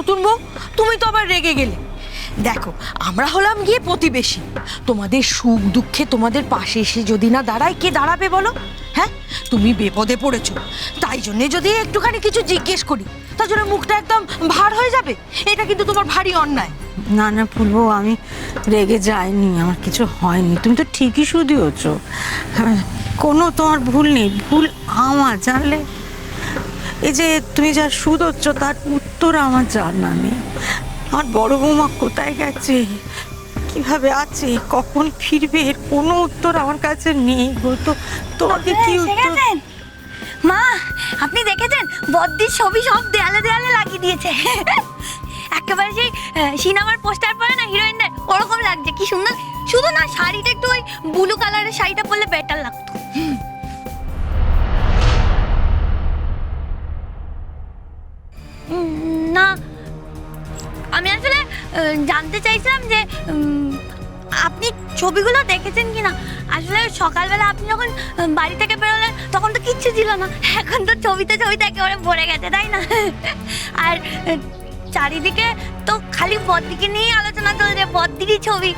নতুন বউ, তুমি তো আবার রেগে গেলে। দেখো, আমরা হলাম গিয়ে প্রতিবেশী, তোমাদের সুখ দুঃখে তোমাদের পাশে এসে যদি না দাঁড়ায়, কে দাঁড়াবে বলো? হ্যাঁ, তুমি বিপদে পড়েছো, তাই জন্যে যদি একটুখানি কিছু জিজ্ঞেস করি তার জন্য মুখটা একদম ভার হয়ে যাবে, এটা কিন্তু তোমার ভারী অন্যায়। না না ফুলবো, আমি রেগে যাইনি, আমার কিছু হয়নি, তুমি তো ঠিকই শুধিয়েছ, কোনো তোমার ভুল নেই, ভুল আমার, জানলে? এই যে তুমি যা শুধোচ্ছ তার উত্তর আমার জানা নেই। আমার বড় বৌমা কোথায় গেছে, কিভাবে আছে, কখন ফিরবে, এর কোনো উত্তর আমার কাছে নেই গো। তো তোমাকে কি উত্তর? মা, আপনি দেখেছেন বদ্দির ছবি সব দেয়ালে দেয়ালে লাগিয়ে দিয়েছে। একেবারে সেই সিনেমার পোস্টার পরে না হিরোইনদের, ওরকম লাগছে, কি সুন্দর। শুধু না, শাড়িটা একটু ওই ব্লু কালারের শাড়িটা পরলে বেটার লাগতো। না, আমি আসলে জানতে চাইছিলাম যে আপনি ছবিগুলো দেখেছেন কিনা। আসলে সকালবেলা আপনি যখন বাড়ি থেকে বেরোলেন তখন তো কিচ্ছু ছিল না, এখন তো ছবিতে ছবিতে একেবারে ভরে গেছে, তাই না? আর চারিদিকে তো খালি বদ্দিকে নিয়েই আলোচনা চলছে, বদ্দিরই ছবি।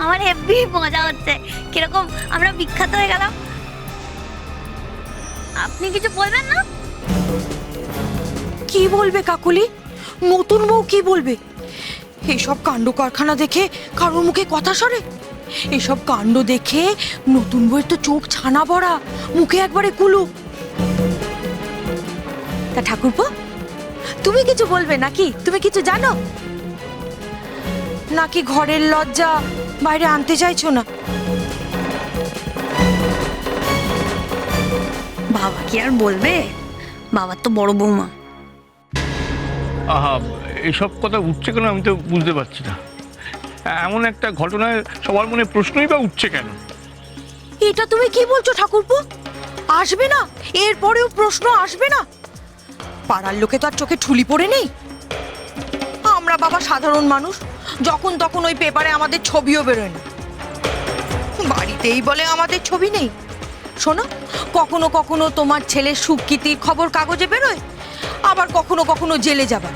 আমার হেব্বি মজা হচ্ছে, কিরকম আমরা বিখ্যাত হয়ে গেলাম। আপনি কিছু বলবেন না? কি বলবে কাকুলি, নতুন বউ কি বলবে? এইসব কাণ্ড কারখানা দেখে কারোর মুখে কথা সরে? এসব কাণ্ড দেখে নতুন বউয়ের তো চোখ ছানা ভরা, মুখে একবারে কুলু। তা ঠাকুরপো, তুমি কিছু বলবে নাকি? তুমি কিছু জানো নাকি ঘরের লজ্জা বাইরে আনতে চাইছো না? বাবা কি আর বলবে, বাবার তো বড় বৌমা। আহা, এসব কথা উঠছে কেন আমি তো বুঝতে পারছি না। এমন একটা ঘটনায় সবার মনে প্রশ্নই বা উঠছে কেন? এটা তুমি কি বলছো ঠাকুরপো? আসবে না? এরপরেও প্রশ্ন আসবে না? পাড়ার লোকে তো আর চোখে ঠুলি পড়ে নেই। আমরা বাবা সাধারণ মানুষ, যখন তখন ওই পেপারে আমাদের ছবিও বেরোয় না, বাড়িতেই বলে আমাদের ছবি নেই। শোনো, কখনো কখনো তোমার ছেলের সুকৃতির খবর কাগজে বেরোয়, আবার কখনো কখনো জেলে যাবার।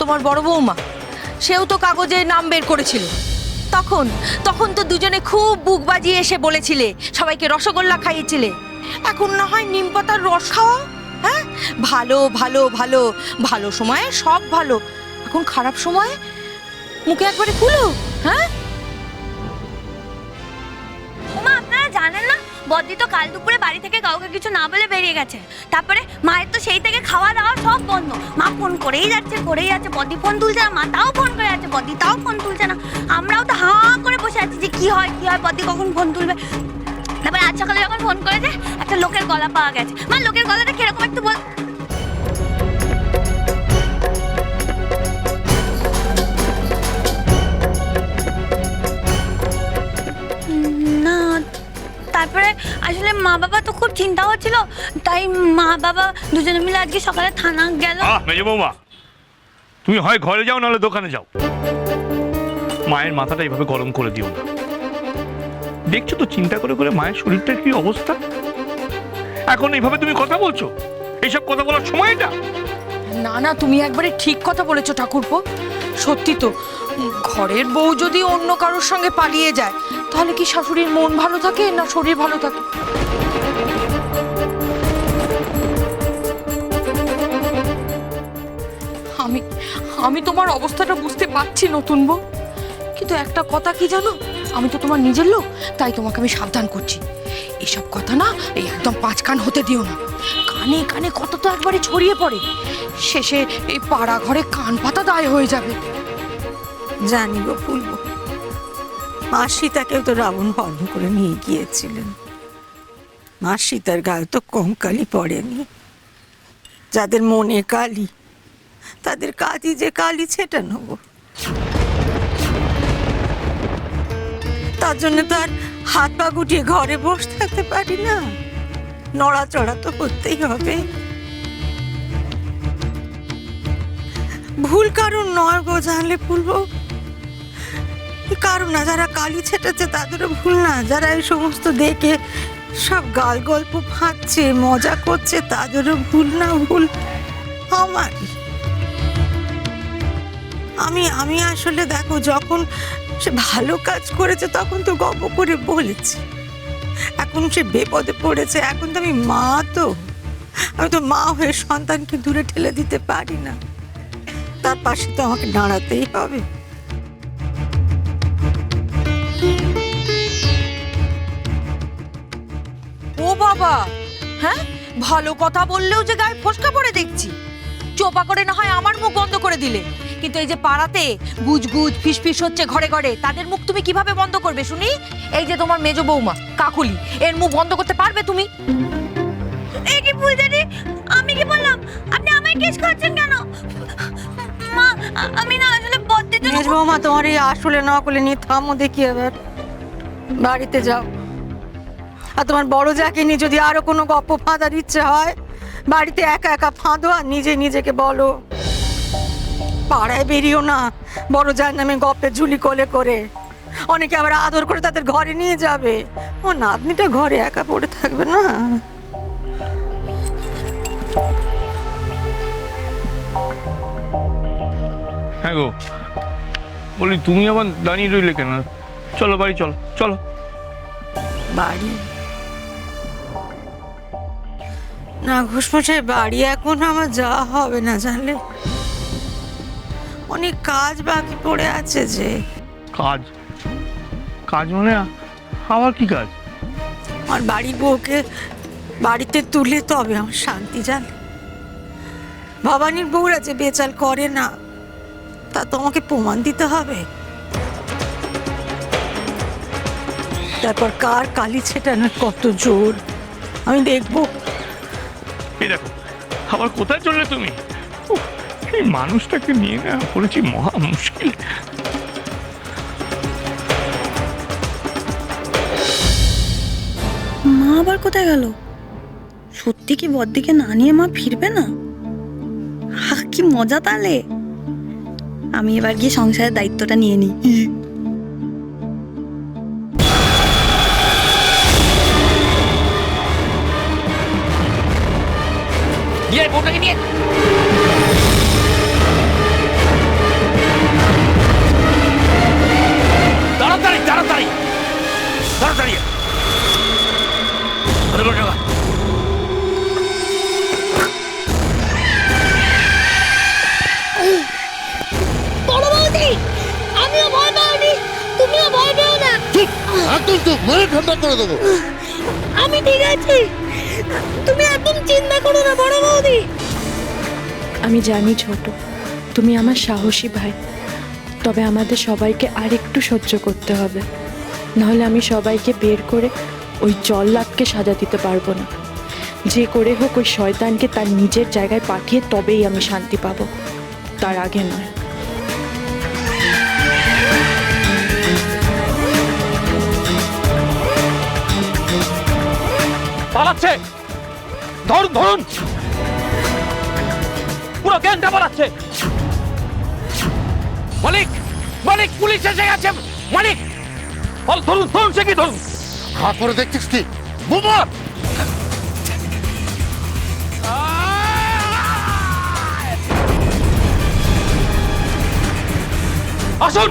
তোমার বড় বৌমা, সেও তো কাগজে নাম বের করেছিল, তখন তখন তো দুজনে খুব বুক বাজিয়ে এসে বলেছিলে, সবাইকে রসগোল্লা খাইয়েছিলে। এখন না হয় নিম পাতার রস খাওয়া। হ্যাঁ, ভালো ভালো ভালো, ভালো সময়ে সব ভালো, এখন খারাপ সময়ে মুখে একবারে কুলো। হ্যাঁ, ওমা, আপনারা জানেন না বদ্দি তো কাল দুপুরে বাড়ি থেকে কাউকে কিছু না বলে বেরিয়ে গেছে। তারপরে মায়ের তো সেই থেকে খাওয়া দাওয়া সব বন্ধ, মা ফোন করেই যাচ্ছে করেই যাচ্ছে, বদ্দি ফোন তুলছে না, মা তাও ফোন করে যাচ্ছে, বদ্দি তাও ফোন তুলছে না। আমরাও তো হাঁ করে বসে আছি যে কি হয় কি হয়, বদ্দি কখন ফোন তুলবে। তারপরে আজ সকালে যখন ফোন করেছে, একটা লোকের গলা পাওয়া গেছে। মা, লোকের গলাটা কিরকম একটু বল। না, তারপরে আসলে মা বাবা তো খুব চিন্তা হচ্ছিল, তাই মা বাবা দুজনে মিলে আজকে সকালে থানা গেল। মেজো বৌমা, তুমি হয় ঘরে যাও নাহলে দোকানে যাও, মায়ের মাথাটা এইভাবে গরম করে দিও না। দেখছো তো চিন্তা করে করে মায়ের শরীরটার কি অবস্থা। এখন এইভাবে তুমি কথা বলছো, এইসব কথা বলার সময় এটা? না না, তুমি একবারে ঠিক কথা বলেছো ঠাকুরপো। সত্যি তো, ঘরের বউ যদি অন্য কারোর সঙ্গে পালিয়ে যায়, তাহলে কি শাশুড়ির মন ভালো থাকে না শরীর ভালো থাকে? আমি আমি তোমার অবস্থাটা বুঝতে পারছি নতুন বউ, কিন্তু একটা কথা কি জানো, আমি তো তোমার নিজের লোক, তাই তোমাকে আমি সাবধান করছি। এসব কথা না এই একদম পাঁচ কান হতে দিও না, কানে কানে কত তো একবারে ছড়িয়ে পড়ে, শেষে এই পাড়া ঘরে কান পাতা দায় হয়ে যাবে। জানি গো ফুলবো, মা সীতাকেও তো রাবণ হরণ করে নিয়ে গিয়েছিলেন, মা সীতার গায়ে তো কম কালি পড়েনি। যাদের মনে কালি, তাদের কাজই যে কালি ছেটানো গো। তার জন্য তো আর হাত পা গুটিয়ে ঘরে বসে থাকতে পারি না, নড়াচড়া তো করতেই হবে। ভুল কারণ নয় গো, জানলে ফুলবো, কারণ না, যারা কালি ছেটাচ্ছে তাদেরও ভুল না, যারা এই সমস্ত দেখে সব গাল গল্প ফাঁদছে মজা করছে তাদেরও ভুল না। ভুল আমারই। আমি আসলে দেখো, যখন সে ভালো কাজ করেছে তখন তো গল্প করে বলেছি, এখন সে বিপদে পড়েছে, এখন তো আমি মা, আমি তো মা হয়ে সন্তানকে দূরে ঠেলে দিতে পারি না, তার পাশে তো আমাকে দাঁড়াতেই হবে। ও বাবা, হ্যাঁ, ভালো কথা বললেও যে গায়ে ফসকা পড়ে দেখছি। চোপা করে না হয় আমার মুখ বন্ধ করে দিলে, কিন্তু এই যে পাড়াতে গুজগুজ ফিসফিস হচ্ছে ঘরে ঘরে, তাদের মুখ তুমি কিভাবে বন্ধ করবে শুনি? এই যে তোমার মেজো বৌমা কাকুলি, এর মুখ বন্ধ করতে পারবে তুমি? এই কি ফুলদানি, আমি কি বললাম? আপনি আমায় কেস করছেন কেন? মা, আমি না আসলে বদ্দির জন্য মেজ বৌমা, তোমার এই আসলে নকলে নিয়ে থামো দেখি, এবার বাড়িতে যাও। আর তোমার বড় যাকে নিয়ে যদি আরো কোনো গপ্প ফাঁদার ইচ্ছে হয়, বাড়িতে একা একা ফাঁদো আর নিজে নিজেকে বলো। পাড়ায় বেরিও না বড় যার নামে গপ্পের ঝুলি কোলে করে। অনেকে আবার আদর করে তাদের ঘরে নিয়ে যাবে, ও নাতনিটা ঘরে একা পড়ে থাকবে না। হ্যাঁ গো, বলি তুমি আবার দাঁড়িয়ে রইলে কেন? চলো বাড়ি, চলো চলো। বাড়ি না ঘোষমশাই, বাড়ি এখন আমার যাওয়া হবে না জানলে, অনেক কাজ বাকি পড়ে আছে। যে কাজ? কাজ মানে আবার কি কাজ? আমার বাড়ির বউকে বাড়িতে তুলে তবে আমার শান্তি, জানে। ভবানীর বউরা যে বেচাল করে না, তা তোমাকে প্রমাণ দিতে হবে। তারপর কার কালি ছেটানোর কত জোর আমি দেখবো। এই দেখো, আবার কোথায় চললে তুমি? উফ, এই মানুষটাকে নিয়ে না পড়েছি মহা মুশকিল। মা আবার কোথায় গেল? সত্যি কি বদ্দিকে না নিয়ে মা ফিরবে না? কি মজা তাহলে। আমি এবার গিয়ে সংসারের দায়িত্বটা নিয়ে নিই। তাড়াতাড়ি তাড়াতাড়ি তাড়াতাড়ি। বড় বৌদি, আমিও ভয় পাইনি, তুমিও ভয় পেও না। একদম চুপ, মানে ঠান্ডা করে দেবো। আমি ঠিক আছি, তুমি একদম চিন্তা করো না বড় বৌদি। আমি জানি ছোট, তুমি আমার সাহসী ভাই, তবে আমাদের সবাইকে আর একটু সহ্য করতে হবে, নাহলে আমি সবাইকে বের করে ওই জল্লাদকে সাজা দিতে পারবো না। যে করে হোক ওই শয়তানকে তার নিজের জায়গায় পাঠিয়ে তবেই আমি শান্তি পাবো, তার আগে নয়। পালাচ্ছে, ধরুন ধরুন, পুরো গ্যাংটা পালাচ্ছে। মালিক, মালিক, পুলিশ এসে গেছে। মালিক, বল, ধরুন ধরুন, সে কি ধরুন। হাত করে দেখছিস কি? বোমা! আসুন।